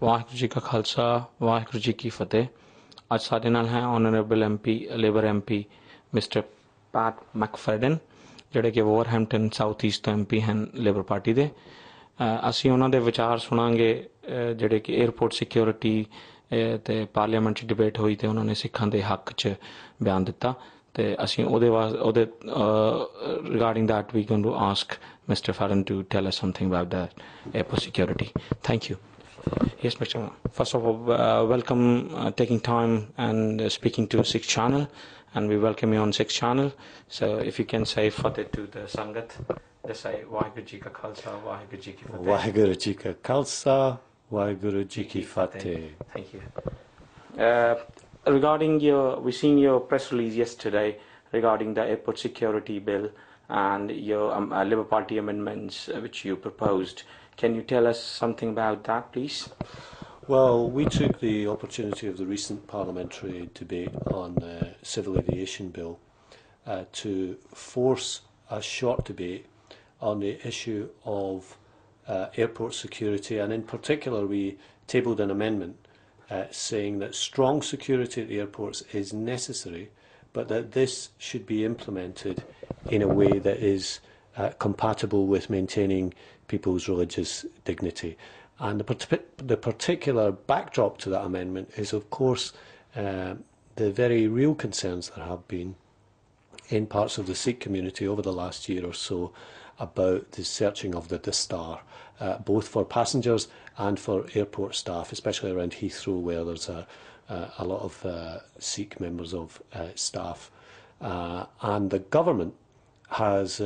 ਵਾਹਿਗੁਰੂ ਜੀ ਕਾ ਖਾਲਸਾ ਵਾਹਿਗੁਰੂ ਜੀ ਕੀ ਫਤਿਹ। ਅੱਜ ਸਾਡੇ ਨਾਲ ਹੈ honourable MP Labour MP Mister Pat McFadden, ਜਿਹੜੇ ਕਿ ਵੋਵਰਹੈਂਪਟਨ ਸਾਊਥ ਈਸਟ ਤੋਂ ਐਮਪੀ ਹਨ ਲੇਬਰ ਪਾਰਟੀ ਦੇ। ਅਸੀਂ ਉਹਨਾਂ ਦੇ ਵਿਚਾਰ ਸੁਣਾਂਗੇ ਜਿਹੜੇ ਕਿ 에ਅਰਪੋਰਟ ਸਿਕਿਉਰਿਟੀ ਤੇ ਪਾਰਲੀਮੈਂਟ 'ਚ ਡਿਬੇਟ ਹੋਈ ਤੇ ਉਹਨਾਂ ਨੇ ਸਿੱਖਾਂ ਦੇ ਹੱਕ 'ਚ ਬਿਆਨ ਦਿੱਤਾ ਤੇ ਅਸੀਂ ਉਹਦੇ regarding that we're going to ask Mr. Fadden to tell us something about that airport security. Thank you. Yes, Mr. First of all, welcome taking time and speaking to Sikh channel, and we welcome you on Sikh channel. So if you can say Fateh to the Sangat, just say Waheguru Ji Ka Khalsa, Waheguru Ji Ki Fateh. Waheguru Ji Ka Khalsa, Waheguru Ji Ki Fateh. Thank you. Regarding we seen your press release yesterday regarding the airport security bill and your Labour Party amendments which you proposed. Can you tell us something about that, please? Well, we took the opportunity of the recent parliamentary debate on the Civil Aviation Bill to force a short debate on the issue of airport security, and in particular we tabled an amendment saying that strong security at the airports is necessary, but that this should be implemented in a way that is compatible with maintaining people's religious dignity. And the particular backdrop to that amendment is, of course, the very real concerns that have been in parts of the Sikh community over the last year or so about the searching of the Star, both for passengers and for airport staff, especially around Heathrow, where there's a lot of Sikh members of staff. And the government has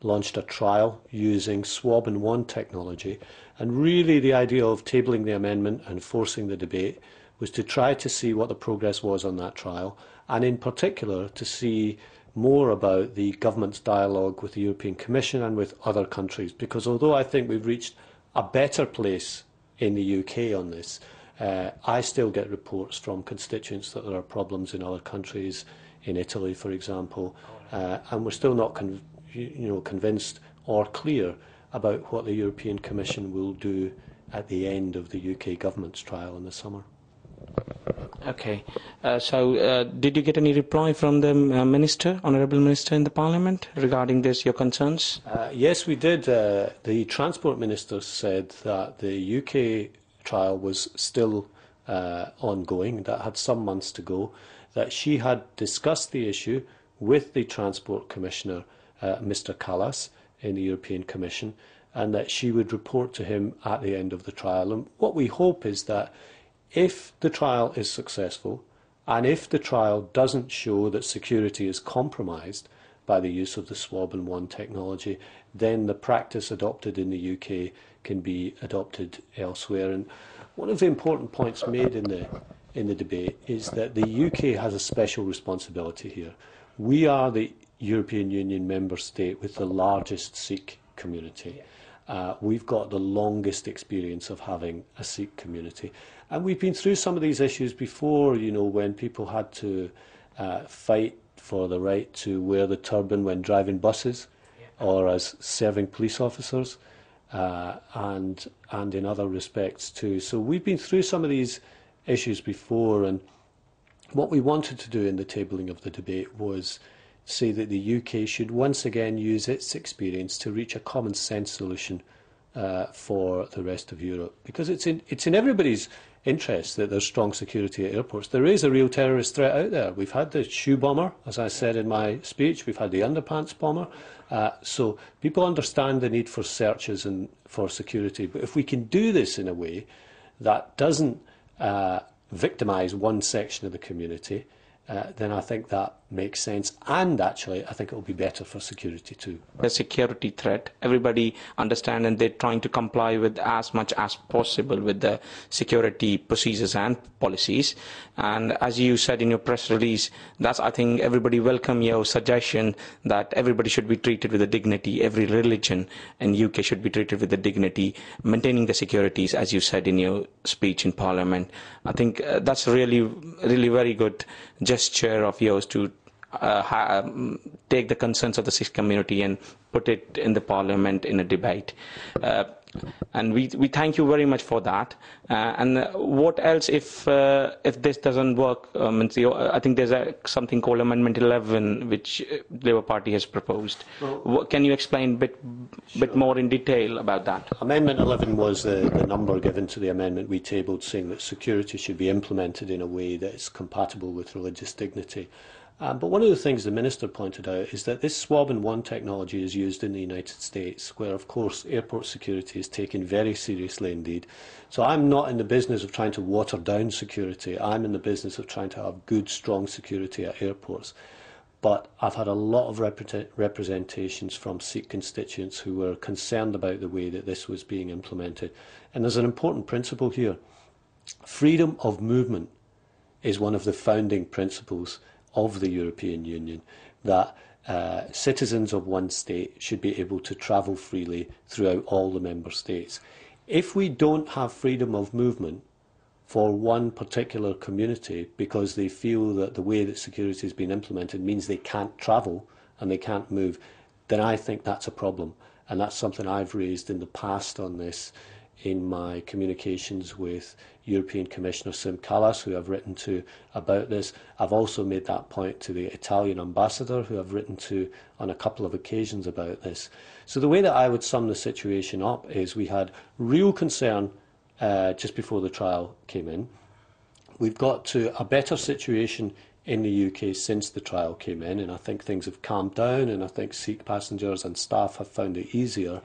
launched a trial using swab and wand technology, and really the idea of tabling the amendment and forcing the debate was to try to see what the progress was on that trial, and in particular to see more about the government's dialogue with the European Commission and with other countries, because although I think we've reached a better place in the UK on this, I still get reports from constituents that there are problems in other countries, in Italy for example, and we're still not convinced or clear about what the European Commission will do at the end of the UK government's trial in the summer. Okay, so did you get any reply from the honourable minister in the parliament regarding this, your concerns? Yes, we did. The transport minister said that the UK trial was still ongoing, that had some months to go, that she had discussed the issue with the transport commissioner, Mr. Callas, in the European Commission, and that she would report to him at the end of the trial. And what we hope is that if the trial is successful, and if the trial doesn't show that security is compromised by the use of the swab and wand technology, then the practice adopted in the UK can be adopted elsewhere. And one of the important points made in the debate is that the UK has a special responsibility here. We are the European Union member state with the largest Sikh community. We've got the longest experience of having a Sikh community. And we've been through some of these issues before, you know, when people had to fight for the right to wear the turban when driving buses or as serving police officers and in other respects too. So we've been through some of these issues before, and what we wanted to do in the tabling of the debate was say that the UK should once again use its experience to reach a common sense solution for the rest of Europe, because it's in everybody's interest that there's strong security at airports. There is a real terrorist threat out there. We've had the shoe bomber, as I said in my speech. We've had the underpants bomber. So people understand the need for searches and for security. But if we can do this in a way that doesn't victimise one section of the community, then I think that makes sense, and actually I think it will be better for security too. The security threat, everybody understand, and they're trying to comply with as much as possible with the security procedures and policies. And as you said in your press release, that's, I think, everybody welcome your suggestion that everybody should be treated with the dignity. Every religion in UK should be treated with the dignity, maintaining the securities, as you said in your speech in Parliament. I think that's really very good gesture of yours to take the concerns of the Sikh community and put it in the parliament in a debate. And we thank you very much for that. And what else if this doesn't work? I think there's something called Amendment 11, which Labour Party has proposed. Can you explain a bit more in detail about that? Amendment 11 was the number given to the amendment we tabled, saying that security should be implemented in a way that is compatible with religious dignity. But one of the things the Minister pointed out is that this swab and one technology is used in the United States, where, of course, airport security is taken very seriously indeed. So I'm not in the business of trying to water down security. I'm in the business of trying to have good, strong security at airports. But I've had a lot of representations from Sikh constituents who were concerned about the way that this was being implemented. And there's an important principle here. Freedom of movement is one of the founding principles of the European Union, that citizens of one state should be able to travel freely throughout all the member states. If we don't have freedom of movement for one particular community because they feel that the way that security has been implemented means they can't travel and they can't move, then I think that's a problem. And that's something I've raised in the past on this in my communications with European Commissioner Sim Kallas, who I've written to about this. I've also made that point to the Italian ambassador, who I've written to on a couple of occasions about this. So the way that I would sum the situation up is we had real concern just before the trial came in. We've got to a better situation in the UK since the trial came in, and I think things have calmed down, and I think Sikh passengers and staff have found it easier.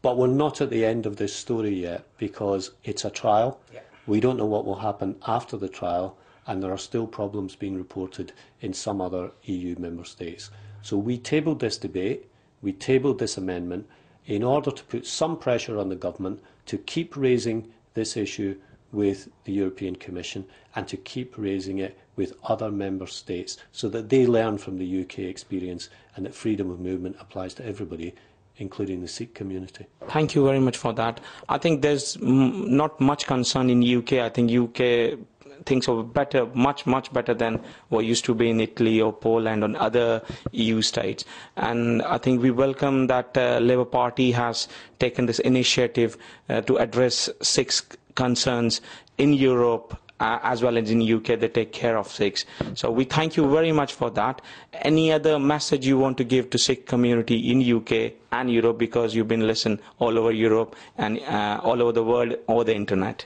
But we're not at the end of this story yet, because it's a trial. Yeah. We don't know what will happen after the trial, and there are still problems being reported in some other EU member states. So we tabled this debate, we tabled this amendment in order to put some pressure on the government to keep raising this issue with the European Commission and to keep raising it with other member states so that they learn from the UK experience and that freedom of movement applies to everybody, including the Sikh community. Thank you very much for that. I think there's not much concern in UK. I think UK things are better, much better than what used to be in Italy or Poland or other EU states. And I think we welcome that Labour Party has taken this initiative to address Sikh concerns in Europe as well as in UK. They take care of Sikhs. So we thank you very much for that. Any other message you want to give to Sikh community in UK and Europe, because you've been listened all over Europe and all over the world or the internet?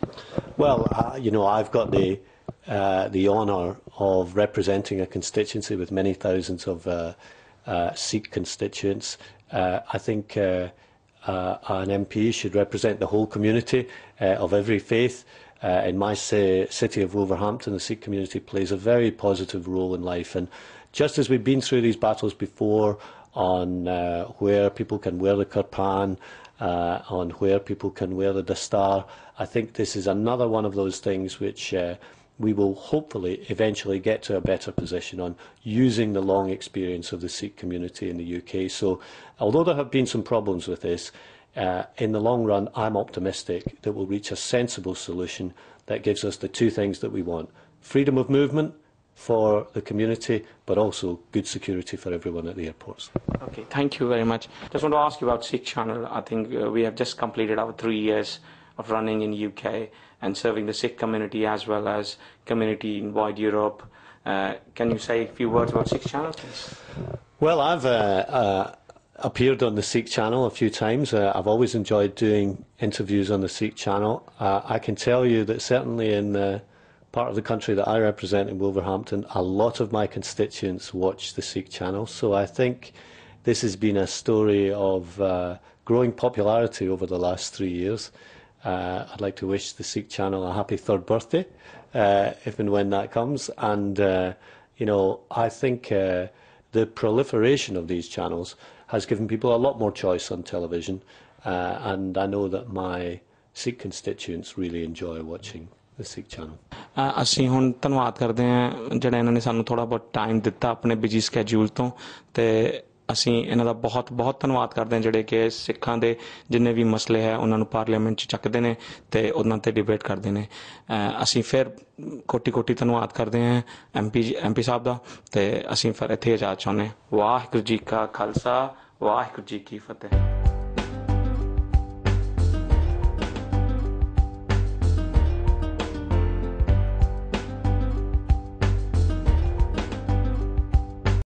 Well, I've got the honour of representing a constituency with many thousands of Sikh constituents. I think an MP should represent the whole community of every faith. In my city of Wolverhampton, the Sikh community plays a very positive role in life. And just as we've been through these battles before on where people can wear the kirpan, on where people can wear the dastar, I think this is another one of those things which we will hopefully eventually get to a better position on, using the long experience of the Sikh community in the UK. So although there have been some problems with this, in the long run, I'm optimistic that we'll reach a sensible solution that gives us the two things that we want: freedom of movement for the community, but also good security for everyone at the airports. Okay, thank you very much. Just want to ask you about Sikh Channel. I think we have just completed our 3 years of running in UK and serving the Sikh community as well as community in wide Europe. Can you say a few words about Sikh Channel, please? Well, I've appeared on the Sikh Channel a few times. I've always enjoyed doing interviews on the Sikh Channel. I can tell you that certainly in the part of the country that I represent in Wolverhampton, a lot of my constituents watch the Sikh Channel. So I think this has been a story of growing popularity over the last 3 years. I'd like to wish the Sikh Channel a happy third birthday, if and when that comes. And, I think the proliferation of these channels has given people a lot more choice on television, and I know that my Sikh constituents really enjoy watching the Sikh Channel. ਅਸੀਂ ਹੁਣ ਧੰਨਵਾਦ ਕਰਦੇ ਹਾਂ ਜਿਹੜਾ ਇਹਨਾਂ ਨੇ ਸਾਨੂੰ ਥੋੜਾ ਬਹੁਤ ਟਾਈਮ ਦਿੱਤਾ ਆਪਣੇ ਬਿਜੀ ਸਕੇਡਿਊਲ ਤੋਂ ਤੇ ਅਸੀਂ ਇਹਨਾਂ ਦਾ ਬਹੁਤ ਬਹੁਤ ਧੰਨਵਾਦ ਕਰਦੇ ਹਾਂ ਜਿਹੜੇ ਕਿ ਸਿੱਖਾਂ ਦੇ ਜਿੰਨੇ ਵੀ ਮਸਲੇ ਹੈ ਉਹਨਾਂ ਨੂੰ ਪਾਰਲੀਮੈਂਟ 'ਚ ਚੱਕਦੇ ਨੇ ਅਤੇ ਉਹਨਾਂ 'ਤੇ ਡਿਬੇਟ ਕਰਦੇ ਨੇ। ਅਸੀਂ ਫਿਰ ਕੋਟੀ ਧੰਨਵਾਦ ਕਰਦੇ ਹਾਂ MP ਸਾਹਿਬ ਦਾ, ਅਤੇ ਅਸੀਂ ਫਿਰ ਇੱਥੇ ਇਜਾਜ਼ਤ ਚਾਹੁੰਦੇ। ਵਾਹਿਗੁਰੂ ਜੀ ਕਾ ਖਾਲਸਾ, ਵਾਹਿਗੁਰੂ ਜੀ ਕੀ ਫਤਿਹ।